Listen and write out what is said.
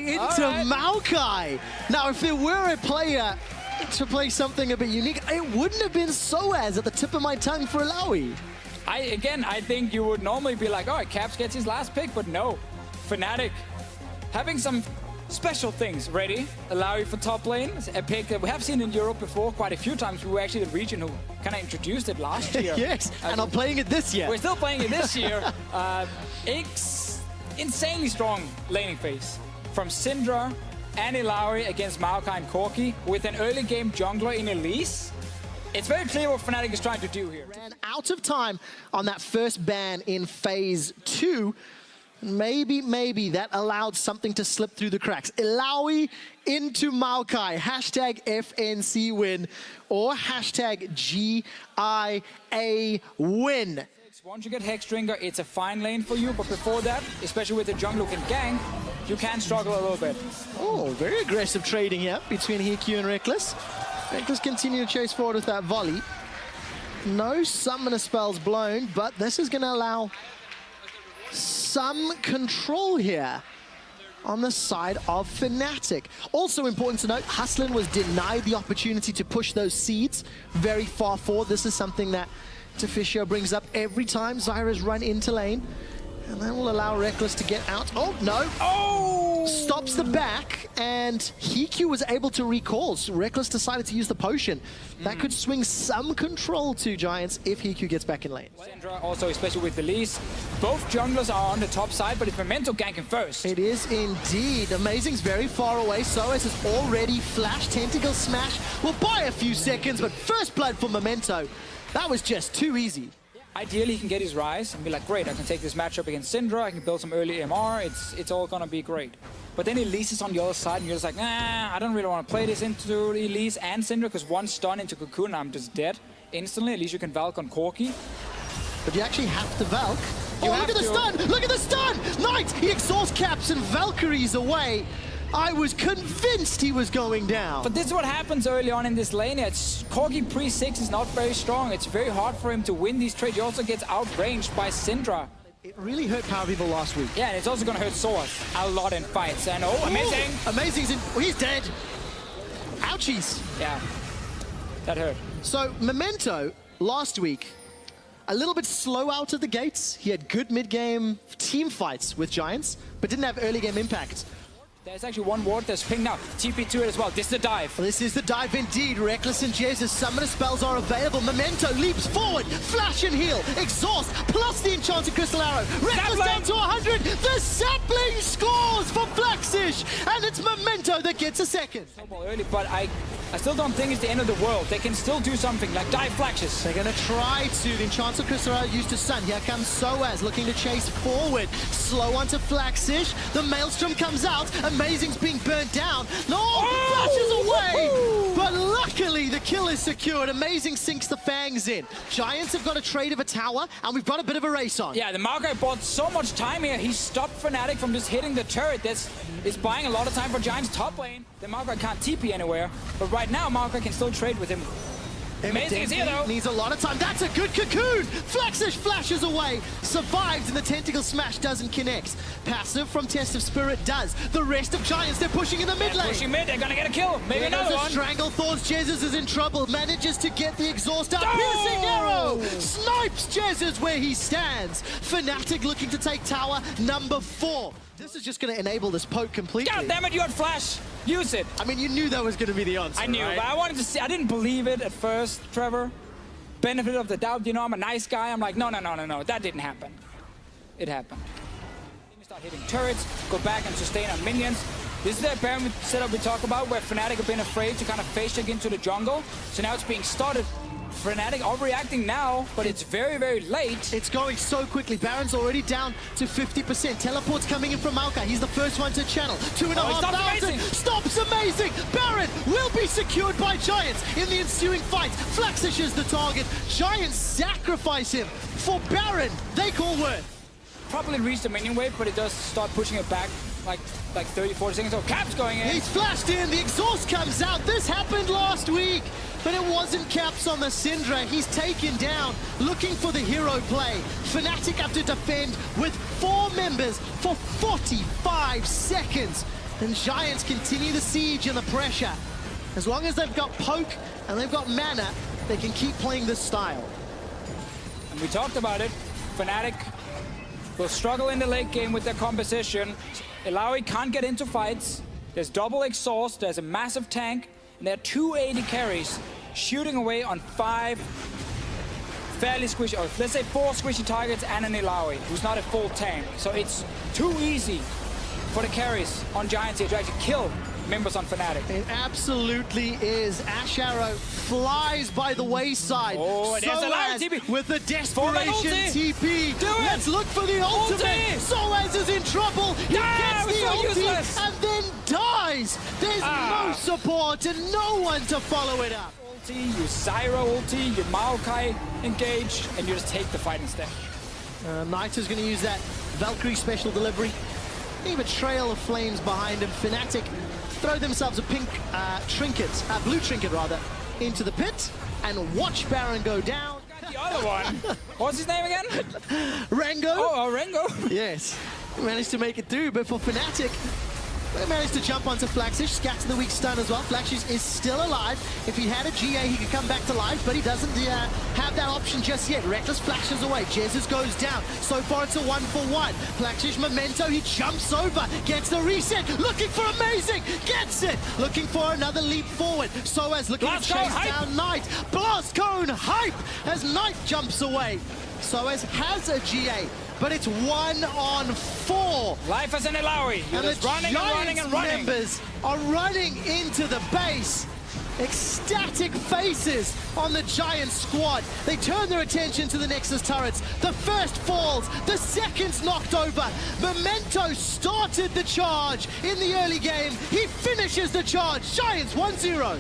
into Maokai. Now, if there were a player to play something a bit unique, it wouldn't have been Soaz at the tip of my tongue for Alawi. I think you would normally be like, oh, Caps gets his last pick, but no. Fnatic having some special things ready. Alawi for top lane, a pick that we have seen in Europe before quite a few times. We were actually the region who kind of introduced it last year. Yes, and I'm playing it this year. We're still playing it this year. Insanely strong laning phase from Syndra and Alawi against Maokai and Corki with an early game jungler in Elise. It's very clear what Fnatic is trying to do here. Ran out of time on that first ban in phase 2. Maybe that allowed something to slip through the cracks. Alawi into Maokai, hashtag FNC win, or hashtag GIA win. Once you get Hexdrinker, it's a fine lane for you, but before that, especially with the jungle who can gank, you can struggle a little bit. Oh, very aggressive trading here between HiQ and Reckless. Reckless continue to chase forward with that volley. No summoner spells blown, but this is going to allow some control here on the side of Fnatic. Also important to note, Hustlin was denied the opportunity to push those seeds very far forward. This is something that Tefisio brings up every time Zyra's run into lane. And that will allow Reckless to get out. Oh, no. Oh! Stops the back, and HiQ was able to recall. So Reckless decided to use the potion. That could swing some control to Giants if HiQ gets back in lane. Syndra also, especially with Elise. Both junglers are on the top side, but it's Memento ganking first. It is indeed. Amazing's very far away. Soaz is already flashed. Tentacle Smash will buy a few seconds, but first blood for Memento. That was just too easy. Ideally, he can get his Rise and be like, great, I can take this matchup against Syndra, I can build some early MR, it's all gonna be great. But then Elise is on the other side, and you're just like, nah, I don't really want to play this into Elise and Syndra, because one stun into Cocoon, I'm just dead instantly. At least you can Valk on Corki. But you actually have to Valk. Oh, look at the stun! Look at the stun! Knight! He exhausts Caps and Valkyries away. I was convinced he was going down. But this is what happens early on in this lane. Corki pre-6 is not very strong. It's very hard for him to win these trades. He also gets outranged by Syndra. It really hurt Power People last week. Yeah, and it's also going to hurt Soaz a lot in fights. And oh, amazing! Amazing's in... Oh, he's dead. Ouchies. Yeah, that hurt. So, Memento, last week, a little bit slow out of the gates. He had good mid-game team fights with Giants, but didn't have early game impact. There's actually one ward that's pinged now. TP to it as well. This is the dive. This is the dive indeed. Reckless and Jesus' summoner spells are available. Memento leaps forward. Flash and heal. Exhaust plus the enchanted crystal arrow. Reckless down to 100. The sapling scores for Flaxish. And it's Memento that gets a second. Early, but I still don't think it's the end of the world. They can still do something like dive Flaxish. They're going to try to. The enchanted crystal arrow used to stun. Here comes Soaz looking to chase forward. Slow onto Flaxish. The Maelstrom comes out. Amazing's being burnt down. No, flashes away! But luckily, the kill is secured. Amazing sinks the Fangs in. Giants have got a trade of a tower, and we've got a bit of a race on. Yeah, the Maokai bought so much time here. He stopped Fnatic from just hitting the turret. That's is buying a lot of time for Giants top lane. The Maokai can't TP anywhere. But right now, Maokai can still trade with him. Amazing is here, though. Needs a lot of time. That's a good Cocoon. Flaxish flashes away. Survives, and the Tentacle Smash doesn't connect. Passive from Test of Spirit does. The rest of Giants, they're pushing in the mid lane. Pushing mid, they're going to get a kill. Maybe another one. Strangle Thorns. Jesus is in trouble. Manages to get the exhaust out. Piercing arrow. Snipes Jesus where he stands. Fnatic looking to take tower number 4. This is just going to enable this poke completely. God damn it, you had flash. Use it. I mean, you knew that was going to be the answer, I knew, right? but I wanted to see. I didn't believe it at first, Trevor. Benefit of the doubt, you know, I'm a nice guy. I'm like, no, that didn't happen. It happened. Then you start hitting turrets, go back and sustain on minions. This is the Baron setup we talk about, where Fnatic have been afraid to kind of face check into the jungle. So now it's being started. Fnatic are reacting now, but it's very, very late. It's going so quickly. Baron's already down to 50%. Teleport's coming in from Maokai. He's the first one to channel. 2,500. Stops Amazing. Baron will be secured by Giants in the ensuing fight. Flaxish is the target. Giants sacrifice him for Baron. They call worth. Probably reached the minion wave, but it does start pushing it back like 30, 40 seconds. So Cap's going in. He's flashed in. The exhaust comes out. This happened last week. But it wasn't Caps on the Syndra. He's taken down, looking for the hero play. Fnatic have to defend with 4 members for 45 seconds. And Giants continue the siege and the pressure. As long as they've got poke and they've got mana, they can keep playing this style. And we talked about it. Fnatic will struggle in the late game with their composition. Illaoi can't get into fights. There's double exhaust, there's a massive tank, and there are 280 carries shooting away on 5 fairly squishy, or let's say 4 squishy targets and an Illaoi, who's not a full tank. So it's too easy for the carries on Giants here to actually kill members on Fnatic. It absolutely is. Ash Arrow flies by the wayside. Oh, there's a lot of TP. With the desperation TP. Do it. Let's look for the ultimate. Soaz is in trouble. He gets the ulti useless. and then dies. There's no support and no one to follow it up. Ulti, you Zyra ulti, you Maokai engage, and you just take the fight instead. Knight is going to use that Valkyrie special delivery. Leave a trail of flames behind him. Fnatic throw themselves a pink trinket, blue trinket rather, into the pit and watch Baron go down. The other one, what's his name again? Rengo. Oh, Rengo. Yes, managed to make it through, but for Fnatic, they managed to jump onto Flaxish, scatter the weak stun as well. Flaxish is still alive. If he had a GA, he could come back to life, but he doesn't have that option just yet. Reckless flashes away. Jesus goes down. So far, it's a 1-for-1. Flaxish memento, he jumps over, gets the reset, looking for amazing, gets it, looking for another leap forward. Soaz looking to chase down Knight. Blast Cone hype as Knight jumps away. Soaz has a GA, but it's 1-on-4. Life as an Illaoi. You're And just the running and running and running. members are running into the base. Ecstatic faces on the Giant squad. They turn their attention to the Nexus turrets. The first falls, the second's knocked over. Memento started the charge in the early game. He finishes the charge. Giants 1-0.